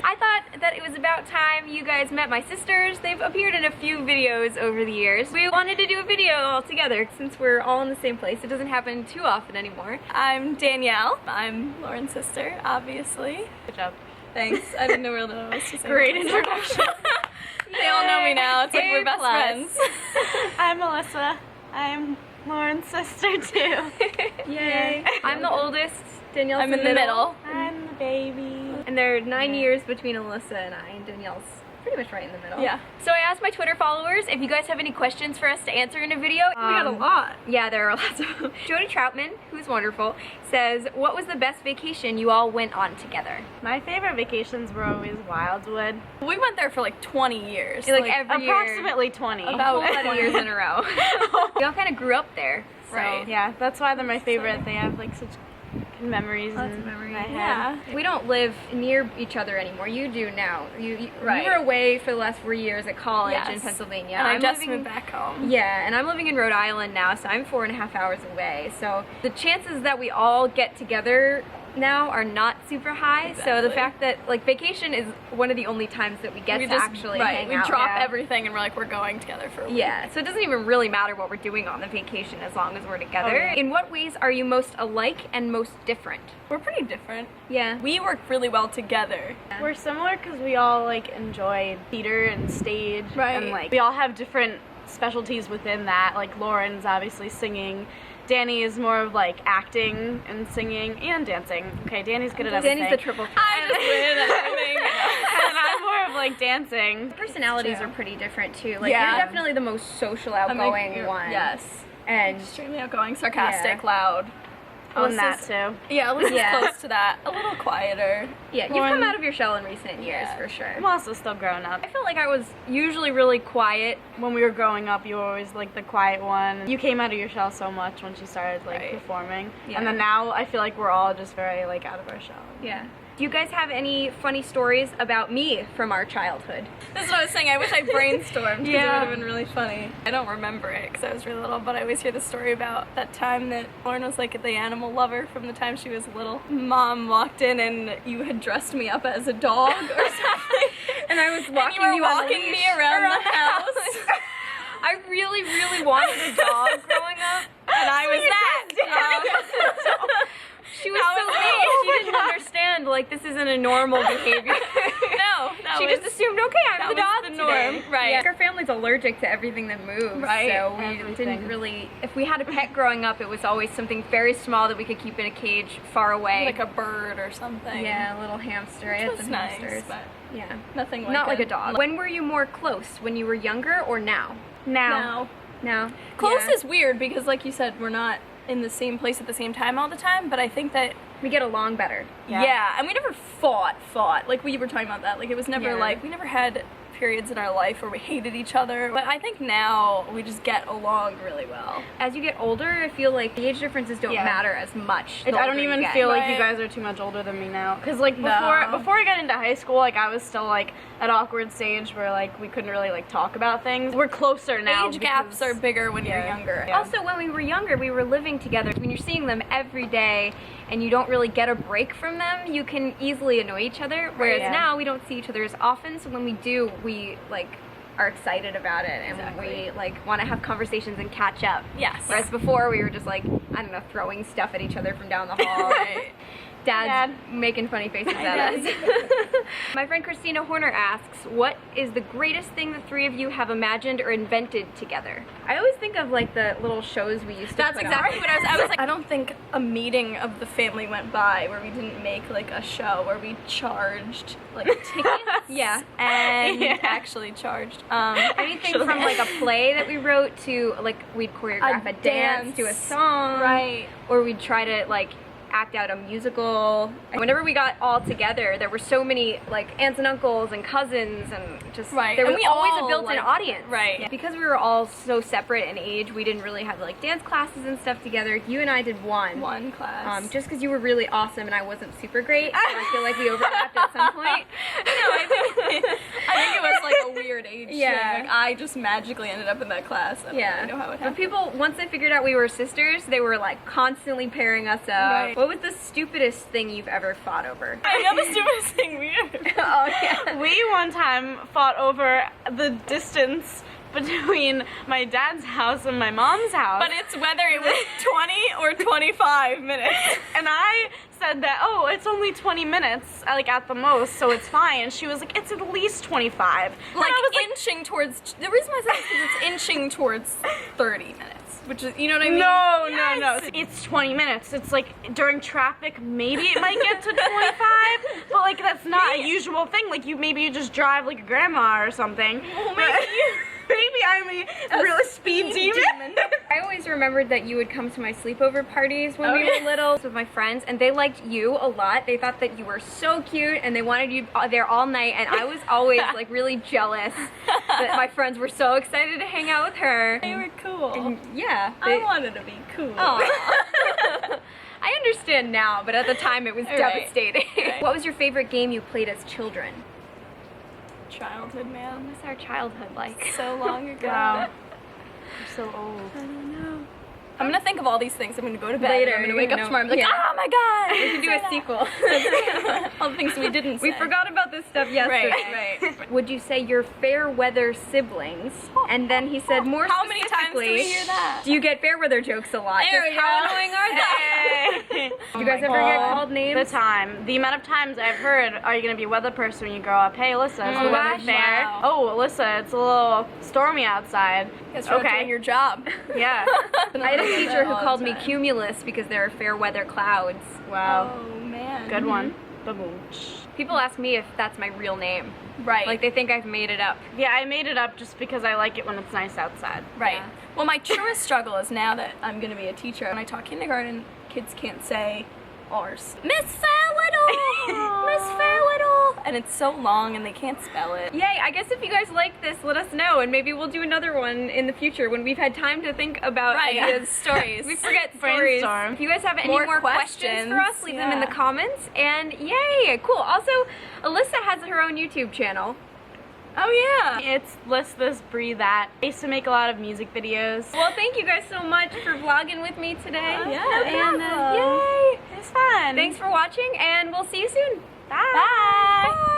I thought that it was about time you guys met my sisters. They've appeared in a few videos over the years. We wanted to do a video all together since we're all in the same place. It doesn't happen too often anymore. I'm Danielle. I'm Lauren's sister, obviously. Good job. Thanks. I didn't really know what else to say. Great introduction. They all know me now. It's like we're best friends. I'm Melissa. I'm Lauren's sister too. Yay. I'm the oldest. Danielle's I'm in the middle. I'm the baby. And there are 9 years between Alyssa and I, and Danielle's pretty much right in the middle. Yeah. So I asked my Twitter followers if you guys have any questions for us to answer in a video. We got a lot. Yeah, there are lots of them. Jody Troutman, who's wonderful, says, what was the best vacation you all went on together? My favorite vacations were always Wildwood. We went there for like 20 years. Like every year. Approximately 20. About 20 years in a row. We all kind of grew up there. So. Right. Yeah, that's why they're my favorite. They have like such good memories Lots in of memories. my head. Yeah. We don't live near each other anymore. You do now. You Right. were away for the last 4 years at college in Yes. Pennsylvania. And I I'm just living- moved back home. Yeah, and I'm living in Rhode Island now, so I'm 4.5 hours away. So the chances that we all get together now are not super high. So the Exactly. fact that like vacation is one of the only times that we get We to just, actually right, hang we out. drop Yeah. everything and we're like, we're going together for a week. Yeah, so it doesn't even really matter what we're doing on the vacation as long as we're together. Okay. In what ways are you most alike and most different? We're pretty different. Yeah. We work really well together. We're similar because we all like enjoy theater and stage. Right. And like we all have different specialties within that. Like Lauren's obviously singing. Danny is more of like acting and singing and dancing. Okay, Danny's good at everything. Danny's the triple threat. I just win at everything. And I'm more of like dancing. Personalities True. are pretty different too. Like Yeah. you're definitely the most social, I'm like, outgoing one. Yes. And Extremely outgoing, sarcastic, Yeah. loud. On that Alyssa's- too. Yeah, Alyssa's Yeah. close to that. A little quieter. yeah, you've Lauren- come out of your shell in recent years Yeah. for sure. I'm also still growing up. I felt like I was usually really quiet. When we were growing up, you were always like the quiet one. You came out of your shell so much when she started like Right. performing. Yeah. And then now I feel like we're all just very like out of our shell. Yeah. Do you guys have any funny stories about me from our childhood? This is what I was saying. I wish I brainstormed because Yeah. it would have been really funny. I don't remember it because I was really little, but I always hear the story about that time that Lauren was like the animal lover from the time she was little. Mom walked in and you had dressed me up as a dog or something. And I was walking and you were on the walking leash me around the house. I really, really wanted a dog growing up. And I was that. She was That so was big. me. She didn't understand, like, this isn't a normal behavior. No, that She was just assumed, okay, I'm that the was dog the today. norm, right. Yeah. Our family's allergic to everything that moves. Right. So we Everything. didn't really, if we had a pet growing up, it was always something very small that we could keep in a cage far away. like a bird or something. yeah, a little hamster. I had Which was some nice, hamsters. but Yeah. nothing like Not like a dog. When were you more close? When you were younger or now? Now. Now. Close Yeah. is weird because, like you said, we're not in the same place at the same time all the time, but I think that We get along better. yeah, and we never fought. Like we were talking about that. Like it was never Yeah. like we never had periods in our life where we hated each other. But I think now we just get along really well. As you get older, I feel like the age differences don't Yeah. matter as much. the I don't older you even get. feel like you Right. guys are too much older than me now. Cause like No. before I got into high school, like I was still like at awkward stage where like we couldn't really like talk about things. We're closer now. Age gaps because- are bigger when you're Yeah. younger. Yeah. Also, when we were younger, we were living together. When you're seeing them every day and you don't really get a break from them, you can easily annoy each other. Whereas Yeah. now we don't see each other as often, so when we do, we like are excited about it and Exactly. we like want to have conversations and catch up. Yes. Whereas before we were just like, I don't know, throwing stuff at each other from down the hall. Right. Dad's Dad. making funny faces at us. My friend Christina Horner asks, what is the greatest thing the three of you have imagined or invented together? I always think of like the little shows we used to That's put exactly on. what I was like, I don't think a meeting of the family went by where we didn't make like a show where we charged like tickets. Yeah. And Yeah. actually charged. Anything from like a play that we wrote to like we'd choreograph a dance to a song. Right. Or we'd try to like act out a musical. And whenever we got all together, there were so many like aunts and uncles and cousins and just Right. there And was we always all, a built-in like- audience. right. Yeah. Because we were all so separate in age, we didn't really have like dance classes and stuff together. You and I did one class. just because you were really awesome and I wasn't super great. So I feel like we overlapped at some point. I think it was like a weird age Yeah. thing. Like I just magically ended up in that class. I don't Yeah. really know how it But happened. people, once they figured out we were sisters, they were like constantly pairing us up. Right. What was the stupidest thing you've ever fought over? I know the stupidest thing we did. Oh, We one time fought over the distance between my dad's house and my mom's house. But it's whether it was 20 or 25 minutes. And I said that, oh, it's only 20 minutes, like at the most, so it's fine. And she was like, it's at least 25. Like and I was inching towards, the reason why I said it is because it's inching towards 30 minutes. Which is, you know what I mean? No. It's 20 minutes. It's like during traffic, maybe it might get to 25, but like that's not a usual thing. Like maybe you just drive like a grandma or something. Well, maybe I'm a real speed demon. I always remembered that you would come to my sleepover parties when we were little with my friends, and they liked you a lot. They thought that you were so cute, and they wanted you there all night, and I was always like really jealous that my friends were so excited to hang out with her. They were cool. And yeah. I wanted to be cool. Aw. I understand now, but at the time it was devastating. Right. What was your favorite game you played as children? Childhood, man. What was our childhood like? So long ago. Wow. You're so old. I don't know. I'm gonna think of all these things. I'm gonna go to bed. Later, I'm gonna wake up you know, tomorrow and be like, yeah. oh my god! We can do a sequel. All the things we didn't say. We forgot about this stuff yesterday. Right. Would you say your Fairweather siblings? And then he said more How many times do specifically, we hear that? do you get Fairweather jokes a lot? There Just we how go. annoying are they? Do you guys ever get called names? The time. The amount of times I've heard, are you going to be a weather person when you grow up? Hey, Alyssa, is the weather gosh, fair? wow. Oh, Alyssa, it's a little stormy outside. Guess you're not doing your job. Yeah. I had a teacher who All the called me time. cumulus because there are fair weather clouds. Wow. Oh man. Good one. Ba-boom. People ask me if that's my real name. Right. Like they think I've made it up. Yeah, I made it up just because I like it when it's nice outside. Right. Yeah. Well, my truest struggle is now that I'm going to be a teacher. When I taught kindergarten, kids can't say ours. Miss Fairweather! Miss Fairweather! And it's so long and they can't spell it. Yay, I guess if you guys like this, let us know, and maybe we'll do another one in the future when we've had time to think about ideas. Stories. We forget stories. Brainstorm. If you guys have any More more questions for us, questions, leave them in the yeah. comments, and yay, cool. Also, Alyssa has her own YouTube channel. Oh yeah. It's List This, Breathe That. I used to make a lot of music videos. Well, thank you guys so much for vlogging with me today. Yeah, And no yay! It's fun. Thanks for watching, and we'll see you soon. Bye. Bye.